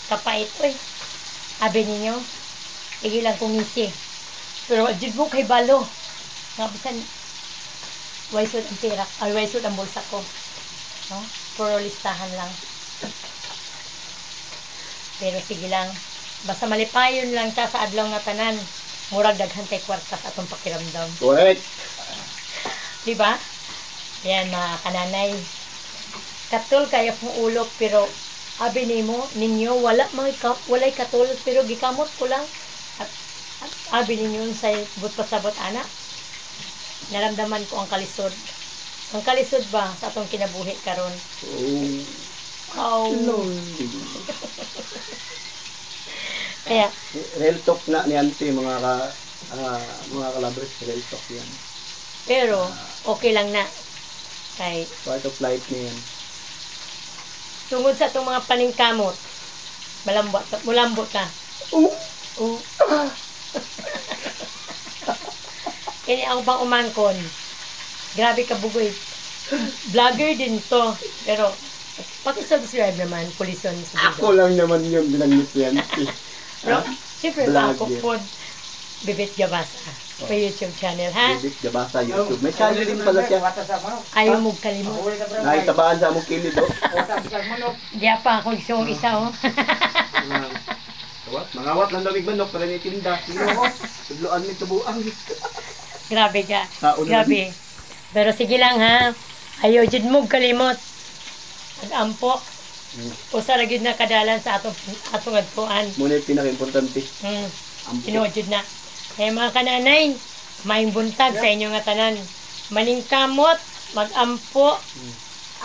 kapait, oy. Abi ninyo, sige lang kung ngisi. Pero, dyan mo kay balo. Nga, bisan, waisod ang tirak, ay, waisod ang bulsa ko. No? Puro listahan lang. Pero, sige lang. Basta malipayon lang ta sa adlaw nga tanan. Murag daghan kay kwarta sa atong pakiramdam. Correct. Diba? Yan, mga kananay. Katul kayo kung ulok, pero abi ninyo, walay katul, pero gikamot ko lang. At abi ninyo sa but-pasabot anak. Naramdaman ko ang kalisod. Ang kalisod ba sa atong kinabuhi karon? Oh. No. Kaya, Real talk na ni Auntie, mga kalabres, real talk yan. pero, okay lang na. Kay, Part of life niya yan. tungod sa itong mga paningkamot, mulambot ka. Kaya ang pang umangkon, grabe ka bugoy. Vlogger din to, pero, pakisubscribe naman, Pulison. Ako lang naman yung binanggit ni Auntie. Pero, siyempre, Vlogger. ako po, Bibit Gabasa, sa YouTube channel, ha? Bibit Gabasa YouTube. May channel din pala siya. Ayaw mo kalimot. Nakitabaan sa among kilid, oh. Di pa ako gusto mong isa, oh. Mangawat lang damig manok para ni tinda. Tudloan ni tubuang. Grabe ka. Kaon Grabe. Pero sige lang, ha? Ayaw jud mo kalimot.Ag-ampo. Usa ra gyud na kadalan sa atong adtuan. Muna yung pinaka-importante. Ampo. Tinuod na. Kaya mga kananay, maayong buntag sa inyo nga tanan. Maningkamot, mag-ampo,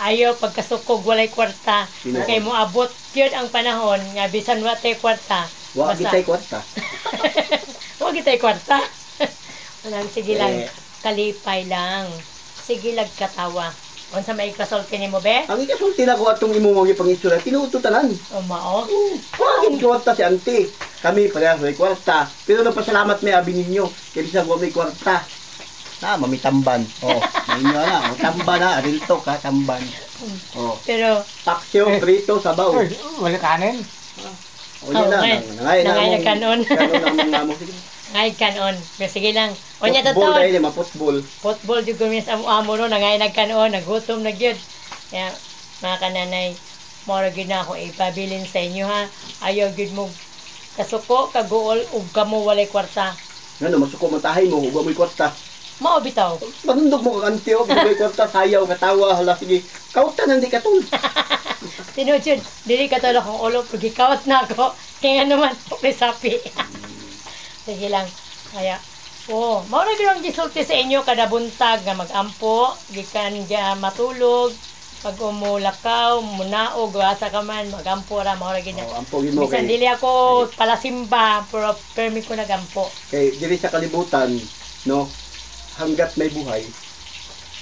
ayaw pagkasukog, walay kwarta. Kay mo abot yun ang panahon, nga bisan wa tay kwarta. Wa kita'y kwarta. Wa kita'y kwarta. Walang, sige lang, kalipay lang. Sige lang katawa. Unsa may kasulti nimo be? Ang ikasulti na ko atong imong mga pangisura, tinuto tanan. Mao. Wagin kwarta si Auntie. Kami parehas may kwarta. Pero nagpasalamat may abi ninyo. Kaya bisa ko may kwarta. Mami tamban. Oh, ninyo na. O, tamban na. Real talk ha, tamban. Oh. Pero, Paksyo, prito, sabaw. Wala kanin. O yan na. Nangay na kanon. Kanon ang mga mo. Ay, kanon. Pero sige lang. O niya Football totoo. dahil ma football. Football jud gumis amo no nangay nagkanon, nagutom na gyud. Kaya mga kananay, mora gyud na ako ipabilin sa inyo ha. Ayaw gyud mo kasuko, kaguol ug kamo walay kwarta. Ngano masuko man tahay mo, uba mo'y kwarta. Mao bitaw. Manundog mo kang Auntie, o may kwarta, sayaw, katawa, hala, sige. Kautan ang di katul. Tinuod jud, dili ka tolo kung ulo pag ikawat na ako. Kaya nga naman may sapi. Sige lang. Kaya mao ra gyud ang gisulti sa inyo kada buntag nga mag-ampo, gikan diya matulog, pag umulakaw, munaog, asa ka man, mag-ampo ra, mao ra gyud na. Ampogin mo Bisan kay. dili ako palasimba, pero permi ko nagampo. Kay dili sa kalibutan, no? Hanggat may buhay,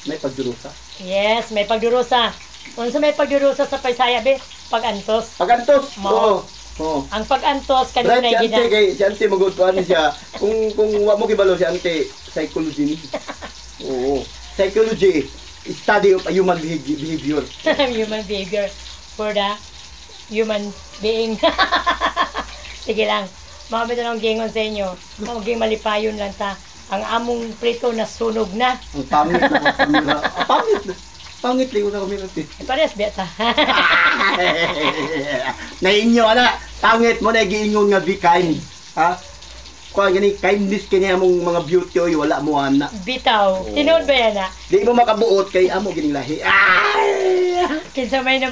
may pagdurusa. Yes, may pagdurusa. Unsa may pagdurusa sa paysaya be? Pag-antos. Pagantos. Mao. Oo. Ang pag-antos Right, kanina si gina. Auntie, kay si Auntie magutuan siya. Kung wa mo kibalo si Auntie, psychology ni. Oo. Psychology, study of human behavior. Human behavior for the human being. Sige lang. Mga bitanong gingon sa inyo. Maging malipayon lang ta. Ang among prito na sunog na. Ang pangit na mga kamera. Pangit. Pangit ligo na kamera. Parehas beta. Na inyo, ana. Pangit mo na giingon nga be kind. Ha? Kung gani kindness kini among mga beauty oy wala mo ana. Bitaw. Tinuod ba yan na? Di mo makabuot kay amo gining lahi. Ay! Kinsa may na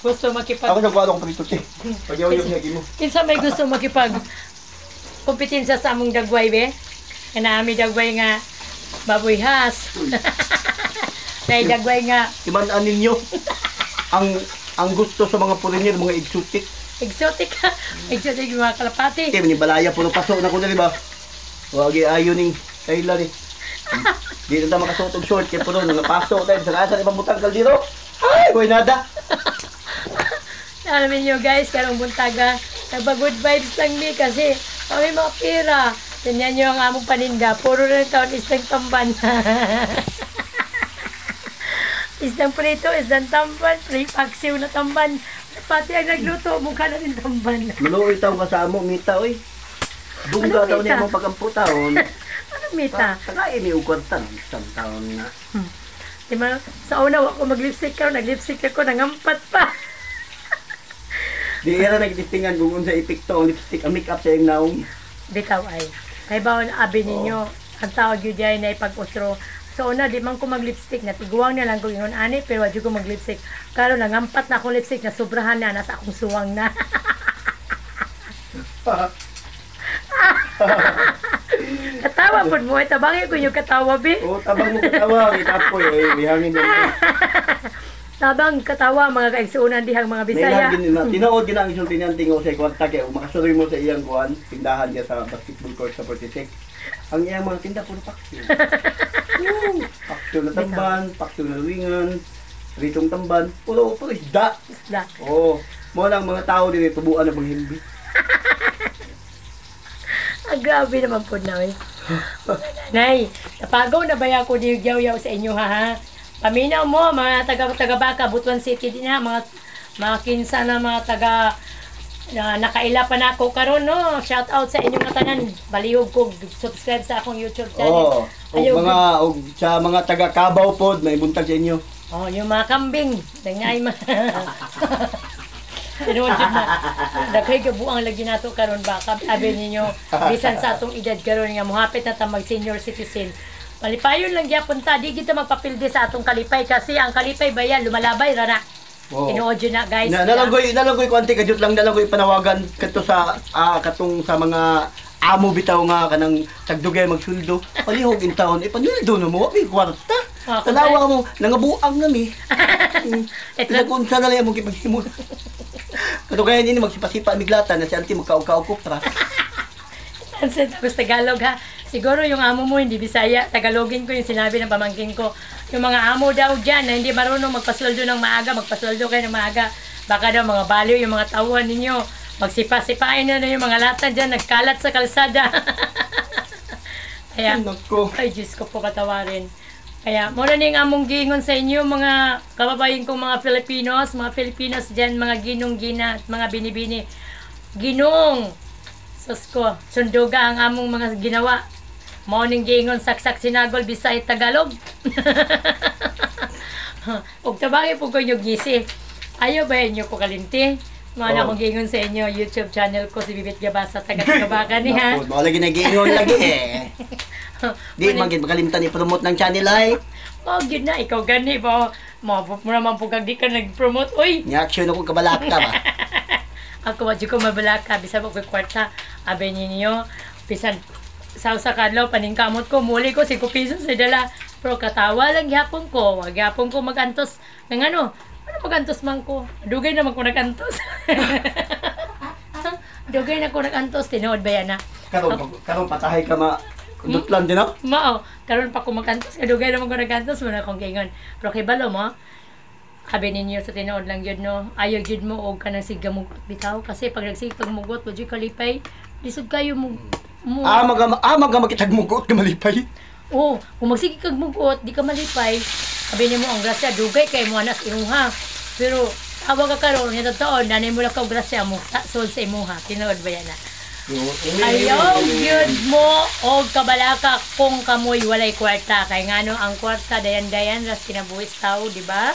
gusto makipag... Ako nagwalo ko prito ti. Pagyaw yung lagi mo. Kinsa may gusto makipag... kompetensya sa among dagway be? Kanaami dagway nga baboy has. Nay dagway nga Iman-an ninyo ang gusto sa mga foreigner, mga exotic. exotic ka. Exotic yung mga kalapati. Kaya ni balaya puno pasok na ko na ba? Wagi ayo ning Thailand ni. Dito ta makasuot og short kay puno nga pasok tayo sa asa ibang butang kaldero. Ay, boy nada. Alam niyo guys, karong buntaga, nagba-good vibes lang ni kasi kami mga pera. Tingnan niyo ang among paninda. Puro na taon isang tamban. Isang prito, isang tamban. Free paksiw na tamban. Pati ang nagluto, mukha na rin tamban. Maluoy taw ka sa amo, mita, oy. Dungga Ano, taw mita? niya mong pagkampo taon. Ano, Mita? Tagay ni ugwanta ng isang taon na. Diba, sa una ako mag-lipstick ka, nag-lipstick ako, nangampat pa. Di era nagdistingan kung unsa epekto ang lipstick, ang makeup sa iyong naong. Bitaw ay. Kay bawon abi ninyo, ang tawag yun dyan na ipag-utro. So una, di man ko mag-lipstick, natiguang na lang ko yun ani, pero wadi ko mag-lipstick. Karo nangampat na akong lipstick, na sobrahan na, nasa akong suwang na. Katawa po mo, tabangin ko yung katawa, bi. Oh, tabang mo katawa, ikapoy, eh, bihangin na. Tabang katawa, mga kaigsuunan dihang mga Bisaya. Bisaya. May tinood gina ang isulti niyang tingo sa kwarta kay makasuloy mo sa iyang kuan, tindahan niya sa basketball court sa 46. Ang iyang mga tinda puro pakso. Pakso na tamban, pakso na luwingan, ritong tamban, puro isda. Isda. Oo. Mo lang mga tao din tubuan na panghimbi. Ah, grabe naman po namin. Nay, napagaw na ba ako ni yaw-yaw sa inyo ha? Paminaw mo, mga taga-Baka, Butuan City din ha, mga kinsa na mga taga nakaila pa na ako karon no. Shout out sa inyong mga tanan. Balihog ko subscribe sa akong YouTube channel. Oo. Og sa mga taga Cabaw pod may buntag sa inyo. Oh, yung mga kambing, dangay ma. Pero jud na. Daghay gabuang lagi nato karon ba abi ninyo bisan sa atong edad karon nga mohapit na ta mag senior citizen. Malipayon lang gyapon ta, di kita magpapilde sa atong kalipay kasi ang kalipay bayan lumalabay rana. Oo. Tinuod yun na guys. Nalanggoy konti kadjut lang nalanggoy panawagan kadto sa katong sa mga amo bitaw nga kanang tagdugay magsuldo. Palihog in taon ipanildo na mo abi kwarta. Tanawa mo nangabuang nami. Itagunsa na lang mo gipaghimo. Kadugay ni magsipasipa miglatan na si auntie magkaog-kaog kopra. Tapos Tagalog ha. Siguro yung amo mo hindi Bisaya, Tagalogin ko yung sinabi ng pamangkin ko. Yung mga amo daw dyan na hindi marunong magpasweldo ng maaga, magpasweldo kayo ng maaga. Baka daw mga baliw yung mga tauhan ninyo. Magsipa-sipain na yung mga lata dyan, nagkalat sa kalsada. Kaya, ay Diyos ko po patawarin. Kaya, muna ning among giingon sa inyo, mga kababayan kong mga Filipinos dyan, mga ginong-gina at mga binibini. Ginong! Sus ko, sunduga ang among mga ginawa. Morning giingon saksak sinagol Bisaya Tagalog. Ug tabagi po ko yung gisi. Ayaw ba inyo ko kalimti? Mga akong giingon sa inyo YouTube channel ko si Bibit Gabasa taga-Tagabakan ni ha. Mo lagi nagiingon lagi eh. Di man gid makalimtan i-promote ng channel ay. Oh, gid na ikaw gani ba? Mo naman po kag di ka nag-promote oy. Ni action ako kabalaka ba. Ako wadyo ko mabalaka bisan ko kwarta. Abi ninyo bisan sa kadlaw paningkamot ko muli ko 5 pesos sa dala. Pero katawa lang gyapon ko. Wag gyapon ko magantos ng ano magantos man ko. Dugay na man ko nagantos. Dugay na ko nagantos tinuod ba yan na? Karon patahay ka ma dutlan din no? Mao, karon pa ko magantos dugay na man ko nagantos mo na akong gingon. Pero kay balo mo sabi ninyo sa tinuod lang yun no, ayaw yun mo og kanang sigamugot bitaw kasi pag nagsipag mugot mo dyan kalipay lisod kayo mo makitag mugot ka malipay. Oo, kung magsige kag mugot di ka malipay sabi nimo ang grasya dugay kay mo anas imuha pero tawag ka karon nga taon nanay mo lang ka grasya mo sol sa imuha tinuod ba yan na ayaw yun mo og kabalaka kung kamoy walay kwarta kay ngano ang kwarta dayan-dayan ras kinabuhis tao di ba?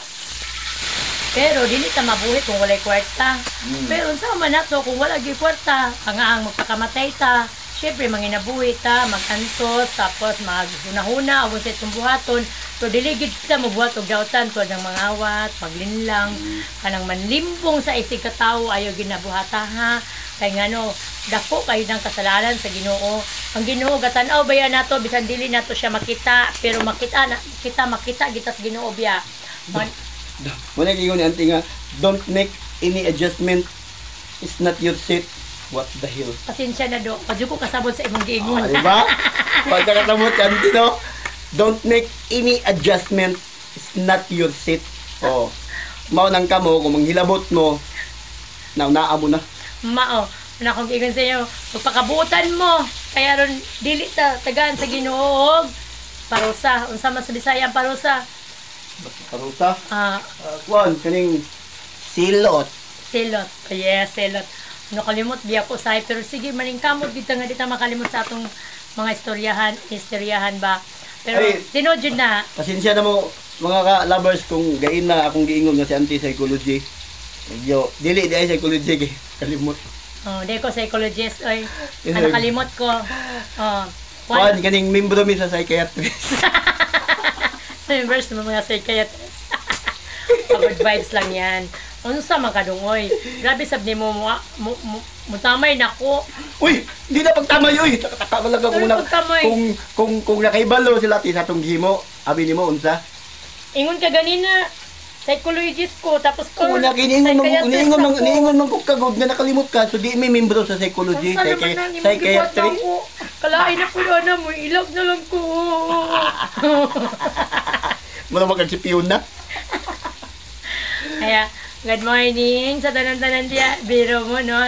Pero dili ta mabuhi kung walay kwarta. Pero unsa man nato kung wala gyud kwarta, ang magpakamatay ta. Syempre manginabuhi ta, magantos, tapos maghunahuna og sa itong buhaton. So dili gyud kita mabuhat og dautan tulad ng mangawat, maglinlang, kanang manlimbong sa isig ka tawo ayo ginabuhata ha. Kay ngano dako kay ng kasalanan sa Ginoo. Ang Ginoo gatan-aw bayan nato bisan dili nato siya makita, pero makita gitas Ginoo biya. Muna giingon ni auntie nga, don't make any adjustment. It's not your seat. What the hell? Pasensya na do. Padyo ko kasabot sa imong giingon. Diba? Pagkakatamot ka, auntie, no? Don't make any adjustment. It's not your seat. Oh. Mao nang kamo, kung manghilabot mo, naunaa mo na. Mao. Na kung giingon sa inyo, pagpakabutan mo. Kaya ron, dili ta, tagaan sa Ginoo. Parusa. Unsa man sa Bisaya ang parusa? Parusa? Ah. Kuan, kaning silot. Selot. Yes, selot. Ano kalimot biya ko say pero sige maning kamot dito nga dito makalimot sa atong mga istoryahan ba. Pero Ay, tinod yun na. Pasensya na mo mga ka-lovers kung gain na akong giingon nga si anti-psychology. Medyo, dili di ay psychology kay kalimot. Oh, di ko psychologist oy. Ano kalimot ko. Oh. Juan, kaning membro mi sa psychiatrist. Members ng mga psychiatrist. Good vibes lang yan. Ano sa mga kadungoy? Grabe sabi mo, mutamay na ko. Uy, di na pagtamay uy. Taka talaga Ano pagtamay? kung nakaibalo sila ti sa tong gimo. Abi nimo unsa? Ingon ka ganina, psychologist ko, tapos ko, Kung niingon man ko kagod nga nakalimot ka, so di may membro sa psychology, Saan naman na, hindi mo psychiatry. gibata ko. Kalain na po na mo, ilog na lang ko. Muna magkagsipiyon na. Kaya, good morning sa tanan-tanan diha. Biro mo, no?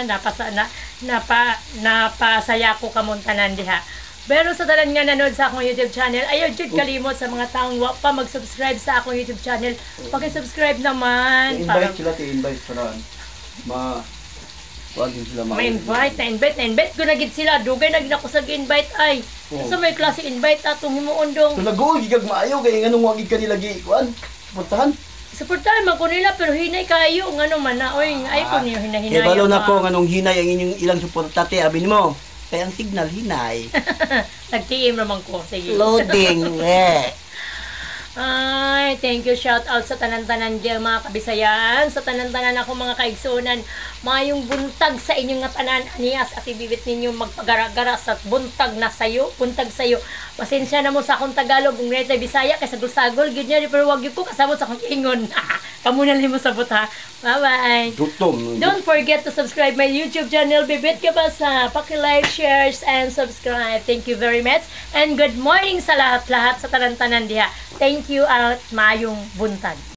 Napasaya ko kamuntanan diha. Pero sa tanan nga nanood sa akong YouTube channel, ayaw jud kalimot sa mga taong wa pa mag-subscribe sa akong YouTube channel. Paki-subscribe naman. Invite sila, invite sila. Wag din sila Na-invite ko na gid sila. Dugay na gid ako sa invite ay. Sa may klase invite atong himuon dong. So lago, gigag maayo, kaya nga nung wagig ka nila kuan. Puntahan. Suportahan man ko nila pero hinay kayo ngano man na oy ay ko niyo hinahinay. Balo na ko nganong hinay ang inyong ilang suportate, abi nimo. Kaya ang signal hinay. Nag-TM naman ko. Sige. Loading. Ay, thank you. Shout out sa tanan-tanan diyan mga kabisayan. Sa tanan-tanan ako mga kaigsunan. Mayong buntag sa inyong nga tanan. Anias at ibibit ninyo magpagara-gara sa buntag na sayo. Buntag sayo. Pasensya na mo sa akong Tagalog. Kung ngayon Bisaya, kay sagol-sagol. Ganyan, pero wag yun po kasama sa akong ingon. Kamunan limo sa buta. Bye-bye. Gutom. Don't forget to subscribe my YouTube channel, Bibit Kabasa. Paki-like, shares, and subscribe. Thank you very much. And good morning sa lahat-lahat sa tanan-tanan diha. Thank you at mayong buntag.